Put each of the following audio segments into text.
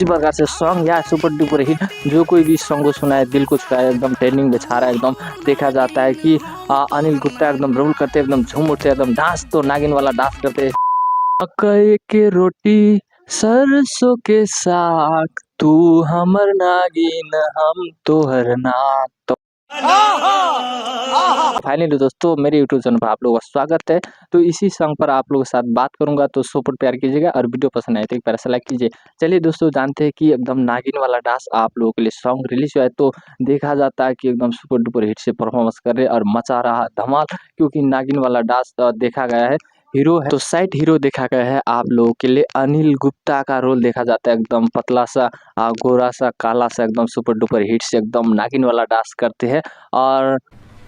इसी प्रकार से सॉन्ग या सुपर डुपर हिट जो कोई भी सॉन्ग को सुना है, दिल को छुआ है, एकदम ट्रेंडिंग में छा रहा है। एकदम देखा जाता है कि अनिल गुप्ता एकदम रोल करते हैं, एकदम झूम उठते हैं, एकदम डांस तो नागिन वाला डांस करते हैं। मकई के रोटी सरसों के साग, तू हमर नागिन हम तोहर नाग। तो फाइनली दोस्तों मेरे यूट्यूब चैनल पर आप लोगों का स्वागत है। तो इसी सॉन्ग पर आप लोगों के साथ बात करूंगा, तो सुपर प्यार कीजिएगा और वीडियो पसंद आए तो एक प्यारा सा लाइक कीजिए। चलिए दोस्तों, जानते हैं कि एकदम नागिन वाला डांस आप लोगों के लिए सॉन्ग रिलीज हुआ है, तो देखा जाता है कि एकदम सुपर डुपर हिट से परफॉर्मेंस कर रहे और मचा रहा धमाल, क्योंकि नागिन वाला डांस देखा गया है। हीरो है तो साइड हीरो देखा गया है आप लोगों के लिए अनिल गुप्ता का रोल देखा जाता है। एकदम पतला सा गोरा सा काला सा एकदम सुपर डुपर हिट से एकदम नागिन वाला डांस करते हैं। और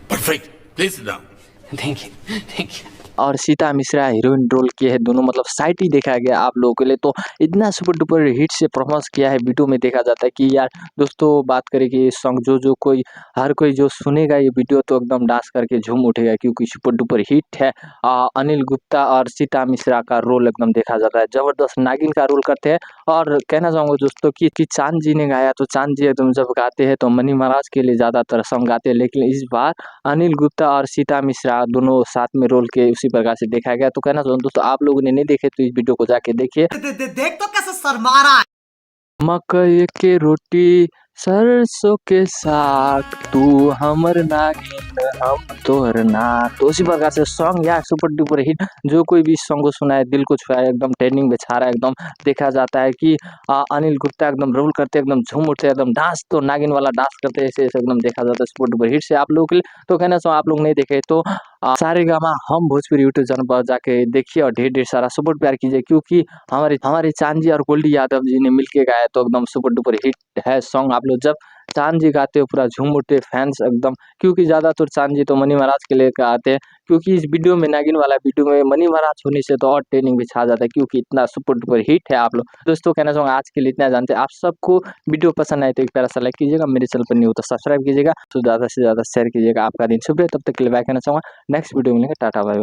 Perfect. Please sit down. Thank you thank you. और सीता मिश्रा हीरोइन रोल किए हैं, दोनों मतलब साइड ही देखा गया आप लोगों के लिए। तो इतना सुपर डुपर हिट से परफॉर्मेंस किया है, वीडियो में देखा जाता है कि यार दोस्तों बात करें कि सॉन्ग जो कोई हर कोई जो सुनेगा ये वीडियो तो एकदम डांस करके झूम उठेगा, क्योंकि सुपर डुपर हिट है। अनिल गुप्ता और सीता मिश्रा का रोल एकदम देखा जाता है, जबरदस्त नागिन का रोल करते हैं। और कहना चाहूँगा दोस्तों कि चांद जी ने गाया, तो चांद जी एकदम जब गाते हैं तो मनी महाराज के लिए ज़्यादातर सॉन्ग गाते हैं, लेकिन इस बार अनिल गुप्ता और सीता मिश्रा दोनों साथ में रोल के उसी प्रकार से देखा गया। तो कहना चाहूँ दोस्तों, आप लोगों ने नहीं देखे तो इस वीडियो को जाके देखिए। देख तो कैसे शर्मा रहा है। मकई के रोटी सरसों के साग, तू हमर नागिन हम तोहर नाग। तो उसी प्रकार से सॉन्ग या सुपर डुपर हिट जो कोई भी सॉन्ग को सुना है, दिल को छुआ है, एकदम ट्रेंडिंग में छा रहा है। एकदम देखा जाता है कि अनिल गुप्ता एकदम रोल करते हैं, एकदम झूम उठते हैं, एकदम डांस तो नागिन वाला डांस करते हैं, ऐसे एकदम देखा जाता है सुपर डुपर हिट से आप लोगों के लिए। तो कहना चाहूँ आप लोग नहीं देखे तो सारेगामा हम भोजपुरी यूट्यूब चैनल पर जाके देखिए और ढेर सारा सपोर्ट प्यार कीजिए, क्योंकि हमारे चांद जी और गोल्डी यादव जी ने मिलके गाया तो एकदम सुपर डुपर हिट है सॉन्ग। आप लोग जब चांद जी गाते हो पूरा झूम उठते फैंस एकदम, क्योंकि ज़्यादातर चांद जी तो मनी महाराज के लिए आते हैं, क्योंकि इस वीडियो में नागिन वाला वीडियो में मनी महाराज होने से तो और ट्रेनिंग भी छा जाता है, क्योंकि इतना सुपर डुपर हिट है। आप लोग दोस्तों कहना चाहूँगा आज के लिए इतना जानते हैं। आप सबको वीडियो पसंद आए तो एक प्यारा सा लाइक कीजिएगा, मेरे चैनल पर न्यू तो सब्सक्राइब कीजिएगा, तो ज़्यादा से ज़्यादा शेयर कीजिएगा। आपका दिन शुभ है, तब तक के लिए बाय कहना चाहूँगा। नेक्स्ट वीडियो मिलेंगे, टाटा बाय बाय।